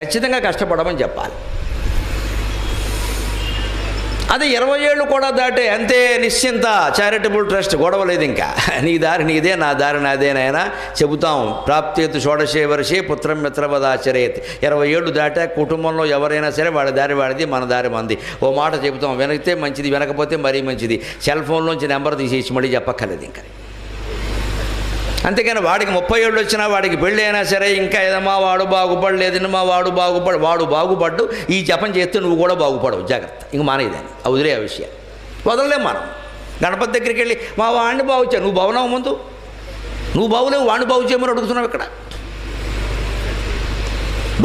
ఖచ్చితంగా కష్టపడమని చెప్పాలి. అది 20 ఏళ్ళు కూడా దాటే అంతే నిశ్చింత చారిటబుల్ ట్రస్ట్, గొడవ లేదు. ఇంకా నీ దారి నీదే, నా దారి నాదేనైనా చెబుతాం. ప్రాప్తేతు షోడశే వర్షే పుత్రం మిత్రవదాచరేత్. 20 ఏళ్ళు దాటా కుటుంబంలో ఎవరైనా సరే వాడి దారి వాడిది, మన దారి మంది. ఓ మాట చెబుతాం, వినగితే మంచిది, వినకపోతే మరీ మంచిది. సెల్ ఫోన్లోంచి నెంబర్ తీసేసి మళ్ళీ చెప్పక్కర్లేదు ఇంకా. అంతేకాని వాడికి 30 ఏళ్ళు వచ్చినా వాడికి పెళ్ళి అయినా సరే ఇంకా ఏదమ్మా వాడు బాగుపడలేదని వాడు బాగుపడ్డు ఈ జపం చేస్తే నువ్వు కూడా బాగుపడవు, జాగ్రత్త, ఇంక మానేదాన్ని వదిలే ఆ విషయం వదలలేం మనం. గణపతి దగ్గరికి వెళ్ళి మా వాడిని బాగు చే, నువ్వు బాగున్నావు, ముందు నువ్వు బాగులేవు, వాడిని బాగు చేయమని అడుగుతున్నావు. ఇక్కడ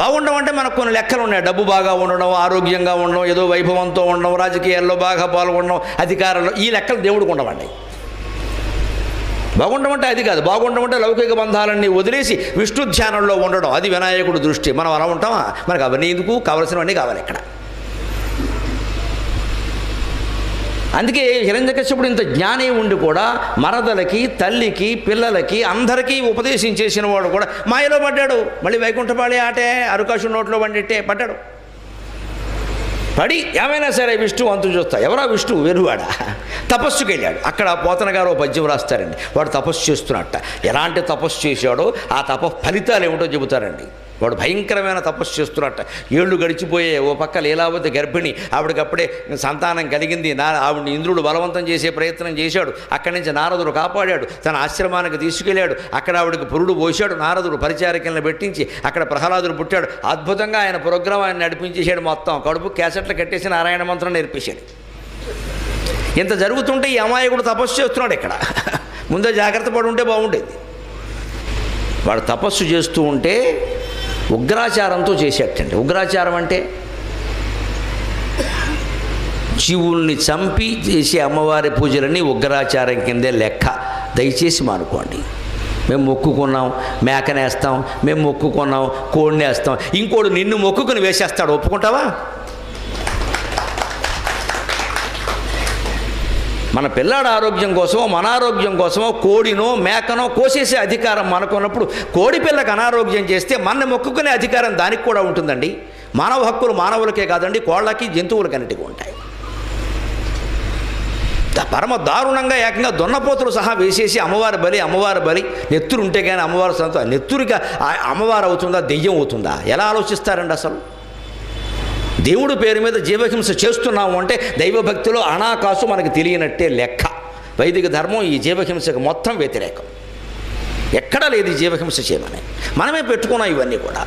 బాగుండడం అంటే మనకు కొన్ని లెక్కలు ఉన్నాయి. డబ్బు బాగా ఉండడం, ఆరోగ్యంగా ఉండడం, ఏదో వైభవంతో ఉండడం, రాజకీయాల్లో బాగా పాల్గొనడం, అధికారంలో, ఈ లెక్కలు దేవుడికి ఉండవండి. బాగుండమంటే అది కాదు. బాగుండమంటే లౌకిక బంధాలన్నీ వదిలేసి విష్ణు ధ్యానంలో ఉండడం, అది వినాయకుడు దృష్టి. మనం అలా ఉంటామా? మనకు అవన్నీ ఎందుకు, కావలసినవన్నీ కావాలి ఇక్కడ. అందుకే హిరణ్యకశ్యపుడు ఇంత జ్ఞాని ఉండి కూడా మరదలకి, తల్లికి, పిల్లలకి, అందరికీ ఉపదేశం చేసిన వాడు కూడా మాయలో పడ్డాడు. మళ్ళీ వైకుంఠపాళి ఆటే, అరుకాశు నోట్లో పడ్డాడు. పడి ఏమైనా సరే విష్ణు అంతు చూస్తా. ఎవరా విష్ణు? వెరువాడ. తపస్సుకి వెళ్ళాడు. అక్కడ పోతన గారు ఓ పద్యం రాస్తారండి. వాడు తపస్సు చేస్తున్నట్ట. ఎలాంటి తపస్సు చేశాడో ఆ ఫలితాలు ఏమిటో చెబుతారండి. వాడు భయంకరమైన తపస్సు చేస్తున్నట్ట. ఏళ్ళు గడిచిపోయే. ఓ పక్క లీలావతి గర్భిణి, ఆవిడకప్పుడే సంతానం కలిగింది. ఆవిడని ఇంద్రుడు బలవంతం చేసే ప్రయత్నం చేశాడు. అక్కడి నుంచి నారదుడు కాపాడాడు, తన ఆశ్రమానికి తీసుకెళ్ళాడు. అక్కడ ఆవిడకి పురుడు పోశాడు. నారదుడు పరిచారికలను పెట్టించి అక్కడ ప్రహ్లాదుడు పుట్టాడు. అద్భుతంగా ఆయన ప్రోగ్రాం ఆయన నడిపించేశాడు. మొత్తం కడుపు క్యాసెట్లు కట్టేసి నారాయణ మంత్రం నేర్పించాడు. ఇంత జరుగుతుంటే ఈ అమాయకుడు తపస్సు చేస్తున్నాడు. ఇక్కడ ముందే జాగ్రత్త పడి ఉంటే బాగుండేది. వాడు తపస్సు చేస్తూ ఉంటే ఉగ్రాచారంతో చేసేటండి. ఉగ్రాచారం అంటే జీవుల్ని చంపి చేసే అమ్మవారి పూజలన్నీ ఉగ్రాచారం కిందే లెక్క. దయచేసి మానుకోండి. మేము మొక్కుకున్నాం మేకనేస్తాం, మేము మొక్కుకున్నాం కోడినేస్తాం, ఇంకోడు నిన్ను మొక్కుకుని వేసేస్తాడు, ఒప్పుకుంటావా? మన పిల్లాడి ఆరోగ్యం కోసమో మన ఆరోగ్యం కోసమో కోడినో మేకనో కోసేసే అధికారం మనకున్నప్పుడు కోడి పిల్లకి అనారోగ్యం చేస్తే మన మొక్కుకునే అధికారం దానికి కూడా ఉంటుందండి. మానవ హక్కులు మానవులకే కాదండి, కోళ్ళకి జంతువులకన్నిటికీ ఉంటాయి. పరమ దారుణంగా ఏకంగా దున్నపోతులు సహా వేసేసి అమ్మవారి బలి నెత్తురు ఉంటే కానీ అమ్మవారి సంత నెత్తురిగా అమ్మవారు అవుతుందా, దెయ్యం అవుతుందా? ఎలా ఆలోచిస్తారండి అసలు? దేవుడి పేరు మీద జీవహింస చేస్తున్నాము అంటే దైవభక్తిలో అనాకాసు మనకు తెలియనట్టే లెక్క. వైదిక ధర్మం ఈ జీవహింసకు మొత్తం వ్యతిరేకం. ఎక్కడా లేదు ఈ జీవహింస చేయమని. మనమే పెట్టుకున్నాం ఇవన్నీ కూడా.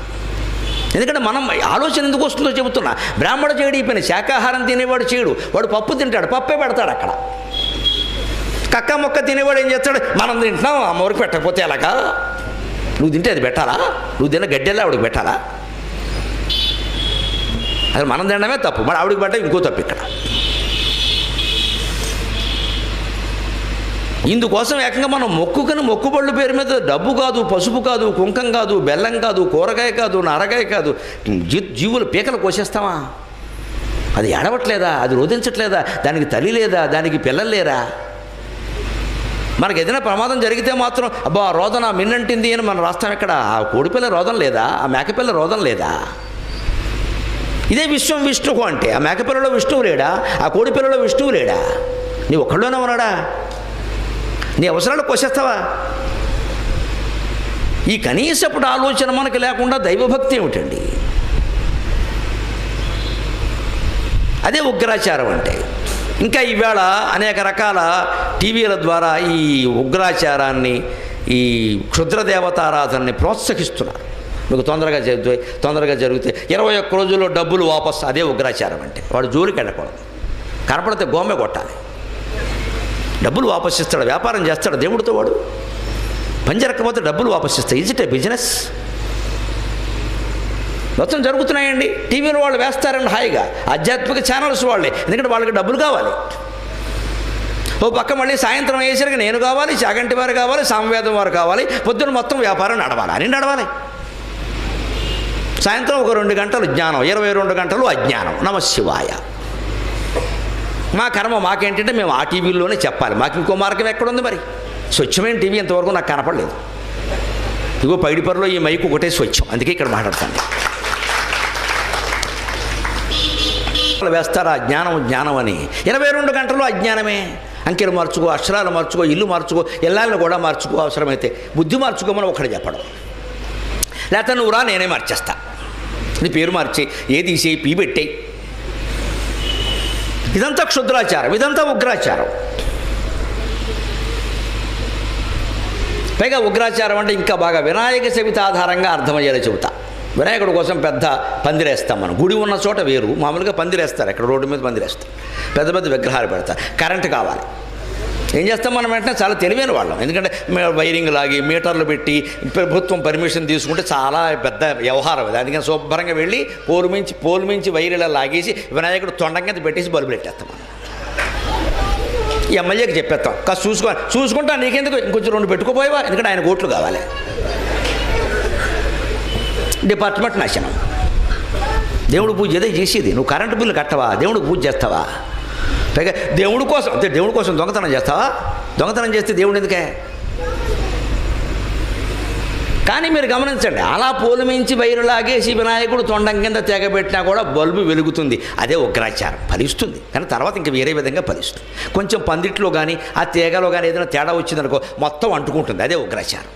ఎందుకంటే మనం ఆలోచన ఎందుకు వస్తుందో చెబుతున్నా. బ్రాహ్మణ చేయడు ఈ పని. శాకాహారం తినేవాడు చేయడు. వాడు పప్పు తింటాడు, పప్పే పెడతాడు అక్కడ. కక్క మొక్క తినేవాడు ఏం చేస్తాడు? మనం తింటున్నాం, అమ్మవారికి పెట్టకపోతే ఎలాగా? నువ్వు తింటే అది పెట్టాలా? నువ్వు తిన్న గడ్డెల్లా ఆవిడకి పెట్టాలా? అసలు మనం తినడమే తప్పు, మరి ఆవిడికి పడ్డ ఇంకో తప్పు. ఇక్కడ ఇందుకోసం ఏకంగా మనం మొక్కుబళ్ళు పేరు మీద డబ్బు కాదు, పసుపు కాదు, కుంకం కాదు, బెల్లం కాదు, కూరగాయ కాదు, నరగాయ కాదు, జీవుల పీకలు కోసేస్తామా? అది ఏడవట్లేదా? అది రోధించట్లేదా? దానికి తల్లి లేదా? దానికి పిల్లలు లేరా? మనకు ఏదైనా ప్రమాదం జరిగితే మాత్రం అబ్బా రోదన మిన్నంటింది అని మనం రాస్తాం. ఇక్కడ ఆ కోడిపిల్ల రోదన లేదా? ఆ మేకపిల్ల రోదన లేదా? ఇదే విష్ణువు అంటే ఆ మేకపిల్లలో విష్ణువు లేడా? ఆ కోడిపిల్లలో విష్ణువు లేడా? నీ ఒక్కళ్ళోనే ఉన్నాడా? నీ అవసరాలు కోసేస్తావా? ఈ కనీసప్పుడు ఆలోచన మనకి లేకుండా దైవభక్తి ఏమిటండి? అదే ఉగ్రాచారం అంటే. ఇంకా ఈవేళ అనేక రకాల టీవీల ద్వారా ఈ ఉగ్రాచారాన్ని, ఈ క్షుద్రదేవతారాధనని ప్రోత్సహిస్తున్నారు. మీకు తొందరగా జరిగితే 21 రోజుల్లో డబ్బులు వాపసు. అదే ఉగ్రాచారం అంటే. వాడు జోలికి వెళ్ళకూడదు, కనపడితే గోమె కొట్టాలి. డబ్బులు వాపసు ఇస్తాడు, వ్యాపారం చేస్తాడు దేవుడితో. వాడు పంజరకపోతే డబ్బులు వాపసు ఇస్తాడు. Is it A business? మొత్తం జరుగుతున్నాయండి. టీవీలో వాళ్ళు వేస్తారండి హాయిగా, ఆధ్యాత్మిక ఛానల్స్ వాళ్ళే. ఎందుకంటే వాళ్ళకి డబ్బులు కావాలి. ఓ పక్క మళ్ళీ సాయంత్రం అయ్యేసరికి నేను కావాలి, చాగంటి వారు కావాలి, సామవేదం వారు కావాలి, పొద్దున మొత్తం వ్యాపారం నడవాలి. అని నడవాలి. సాయంత్రం ఒక 2 గంటలు జ్ఞానం, 22 గంటలు అజ్ఞానం. నమశివాయ. మా కర్మ మాకేంటంటే మేము ఆ టీవీల్లోనే చెప్పాలి. మాకు ఇంకో మార్గం ఎక్కడుంది? మరి స్వచ్ఛమైన టీవీ ఇంతవరకు నాకు కనపడలేదు. ఇగో పైడిపర్లో ఈ మైకు ఒకటే స్వచ్ఛం, అందుకే ఇక్కడ మాట్లాడతాను. వేస్తారా జ్ఞానం అని. 22 గంటలు అజ్ఞానమే. అంకెలు మార్చుకో, అక్షరాలు మార్చుకో, ఇల్లు మార్చుకో, ఇళ్ళని కూడా మార్చుకో, అవసరమైతే బుద్ధి మార్చుకోమని ఒకటి చెప్పడం. లేకపోతే నువ్వు రా నేనే మార్చేస్తా, నీ పేరు మార్చి ఏ తీసేయి పీ పెట్టేయి. ఇదంతా క్షుద్రాచారం, ఇదంతా ఉగ్రాచారం. పైగా ఉగ్రాచారం అంటే ఇంకా బాగా వినాయక చవితి ఆధారంగా అర్థమయ్యేలా చెబుతా. వినాయకుడి కోసం పెద్ద పందిరేస్తాం మనం. గుడి ఉన్న చోట వేరు, మామూలుగా పందిరేస్తారు, ఎక్కడ రోడ్డు మీద పందిరేస్తారు, పెద్ద పెద్ద విగ్రహాలు పెడతారు. కరెంటు కావాలి, ఏం చేస్తాం మనం వెంటనే చాలా తెలివైన వాళ్ళం. ఎందుకంటే వైరింగ్ లాగి మీటర్లు పెట్టి ప్రభుత్వం పర్మిషన్ తీసుకుంటే చాలా పెద్ద వ్యవహారం అది. అందుకని శుభ్రంగా వెళ్ళి పోలు మించి వైర్లా లాగేసి వినాయకుడు తొండం కింద పెట్టేసి బల్బులు పెట్టేస్తాం మనం. ఈ ఎమ్మెల్యేకి చెప్పేస్తాం, కాస్త చూసుకుంటా నీకెందుకు ఇంకొంచెం 2 పెట్టుకోపోయావా, ఎందుకంటే ఆయన ఓట్లు కావాలి. డిపార్ట్మెంట్ నాశనం. దేవుడు పూజ ఏదో చేసేది, నువ్వు కరెంటు బిల్లు కట్టవా, దేవుడికి పూజ చేస్తావా? పైగా దేవుడి కోసం దొంగతనం చేస్తావా? దొంగతనం చేస్తే దేవుడు ఎందుకే? కానీ మీరు గమనించండి, అలా పోలు మించి వైరు లాగేసి వినాయకుడు తొండం కింద తెగబెట్టినా కూడా బల్బు వెలుగుతుంది. అదే ఉగ్రాచారం. ఫలిస్తుంది, కానీ తర్వాత ఇంకా వేరే విధంగా ఫలిస్తుంది. కొంచెం పందిట్లో కానీ ఆ తీగలో కానీ ఏదైనా తేడా వచ్చిందనుకో మొత్తం అంటుకుంటుంది. అదే ఉగ్రాచారం.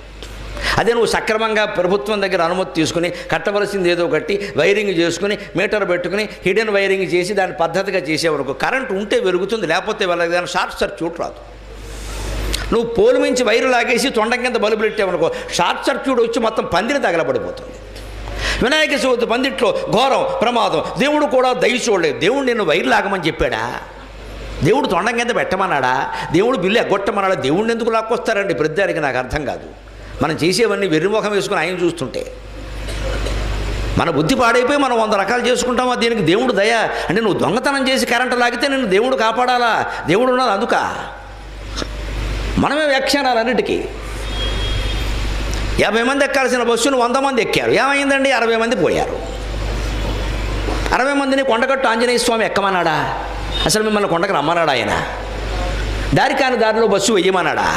అదే నువ్వు సక్రమంగా ప్రభుత్వం దగ్గర అనుమతి తీసుకుని కట్టవలసింది ఏదో కట్టి వైరింగ్ చేసుకుని మీటర్ పెట్టుకుని హిడెన్ వైరింగ్ చేసి దాన్ని పద్ధతిగా చేసేవరకు కరెంటు ఉంటే వెలుగుతుంది, లేకపోతే వెళ్ళదు. కానీ షార్ట్ సర్క్యూట్ రాదు. నువ్వు పోలు మించి వైరు లాగేసి తొండం కింద బల్బులు పెట్టావనుకో షార్ట్ సర్క్యూట్ వచ్చి మొత్తం పందిరి తగలబడిపోతుంది. వినాయక చవితి పందిట్లో ఘోరం ప్రమాదం. దేవుడు కూడా దయ చూడలేదు. దేవుడు నిన్ను వైరు లాగమని చెప్పాడా? దేవుడు తొండం కింద పెట్టమన్నాడా? దేవుడు బిల్లు ఎగ్గొట్టమన్నాడా? దేవుడిని ఎందుకు లాక్కొస్తారండి ప్రతిదానికి? నాకు అర్థం కాదు. మనం చేసేవన్నీ వెర్రిముఖం వేసుకుని ఆయన చూస్తుంటే మన బుద్ధి పాడైపోయి మనం 100 రకాలు చేసుకుంటామా? దీనికి దేవుడు దయ అంటే నువ్వు దొంగతనం చేసి కరెంటు లాగితే నిన్ను దేవుడు కాపాడాలా? దేవుడు ఉన్నది అందుక. మనమే వ్యాఖ్యానాలు అన్నిటికీ. 50 మంది ఎక్కాల్సిన బస్సును 100 మంది ఎక్కారు. ఏమైందండి? 60 మంది పోయారు. 60 మందిని కొండగట్టు ఆంజనేయ స్వామి ఎక్కమన్నాడా? అసలు మిమ్మల్ని కొండకు రమ్మన్నాడా ఆయన? దారి కాని దారిలో బస్సు వెయ్యమన్నాడా?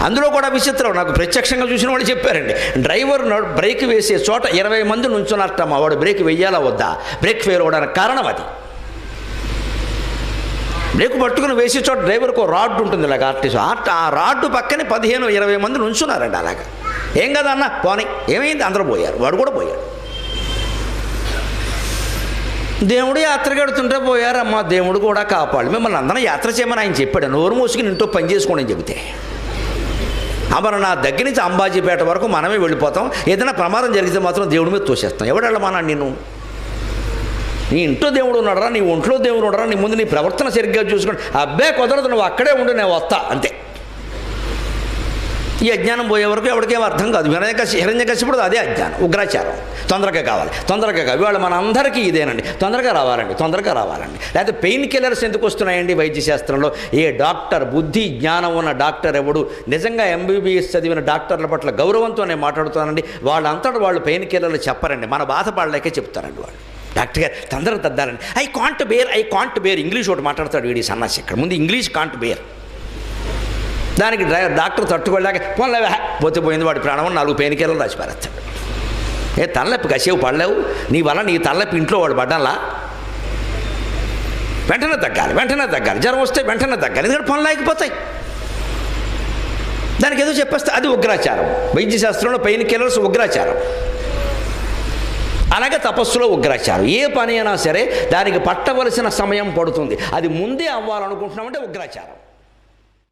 అందులో కూడా విచిత్రం, నాకు ప్రత్యక్షంగా చూసిన వాళ్ళు చెప్పారండి. డ్రైవర్ బ్రేక్ వేసే చోట 20 మంది నుంచున్నట్టమ్మా. వాడు బ్రేక్ వెయ్యాలా వద్దా? బ్రేక్ ఫెయిల్ అవ్వడానికి కారణం అది. బ్రేక్ పట్టుకుని వేసే చోట డ్రైవర్కు రాడ్ ఉంటుంది ఇలాగ ఆర్టీసీ. ఆ రాడ్డు పక్కనే 15-20 మంది నుంచున్నారండి. అలాగా ఏం కదా అన్న పోనీ ఏమైంది? అందరూ పోయారు, వాడు కూడా పోయాడు. దేవుడు యాత్ర కడుతుంటే పోయారమ్మా. దేవుడు కూడా కాపాడు. మిమ్మల్ని అందరం యాత్ర చేయమని ఆయన చెప్పాడు. నోరు మూసుకుని ఇంట్లో పని చేసుకోండి అని చెబితే అమరనాథ్ దగ్గర నుంచి అంబాజీపేట వరకు మనమే వెళ్ళిపోతాం. ఏదైనా ప్రమాదం జరిగితే మాత్రం దేవుడి మీద తోసేస్తాం. ఎవడెళ్ళమన్నాడు నిన్ను? నీ ఇంట్లో దేవుడు ఉన్నాడరా, నీ ఒంట్లో దేవుడు ఉన్నాడరా, నీ ముందు నీ ప్రవర్తన సరిగ్గా చూసుకుని అబ్బే కుదరదు, నువ్వు అక్కడే ఉండి నేను వస్తా అంతే. ఈ అజ్ఞానం పోయే వరకు ఎవరికేం అర్థం కాదు. హిరణ్యకశిపుడు అదే అజ్ఞానం, ఉగ్రాచారం. తొందరగా కావాలి. ఇవాళ మన అందరికీ ఇదేనండి, తొందరగా రావాలండి. లేకపోతే పెయిన్ కిల్లర్స్ ఎందుకు వస్తున్నాయండి వైద్య శాస్త్రంలో? ఏ డాక్టర్, బుద్ధి జ్ఞానం ఉన్న డాక్టర్ ఎవడు నిజంగా ఎంబీబీఎస్ చదివిన డాక్టర్ల పట్ల గౌరవంతో నేను మాట్లాడుతానండి. వాళ్ళంతటా వాళ్ళు పెయిన్ కిల్లర్లు చెప్పరండి, మన బాధపడలేకే చెప్తారండి వాళ్ళు. డాక్టర్ గారు తొందరగా తద్దారండి. ఐ కాంట్ బేర్ ఇంగ్లీష్ ఒకటి మాట్లాడతాడు వీడి సన్నాసి. ఇక్కడ ముందు ఇంగ్లీష్ కాంట్ బేర్. దానికి డాక్టర్ తట్టుకోలేక పోతే పోయింది వాడి ప్రాణం 4 పెయిన్ కిల్లర్లు రాసి పారేస్తాడు. తలనొప్పి కసేవు పడలేవు, నీ వల్ల నీ తలనొప్పి ఇంట్లో వాడు పడ్డాలా? వెంటనే తగ్గాలి. జ్వరం వస్తే వెంటనే తగ్గాలి, ఎందుకంటే పనులు ఆగిపోతాయి. దానికి ఏదో చెప్పేస్తే అది ఉగ్రాచారం. వైద్య శాస్త్రంలో పెయిన్ కిల్లర్స్ ఉగ్రాచారం. అలాగే తపస్సులో ఉగ్రాచారం. ఏ పని అయినా సరే దానికి పట్టవలసిన సమయం పడుతుంది. అది ముందే అవ్వాలనుకుంటున్నామంటే ఉగ్రాచారం.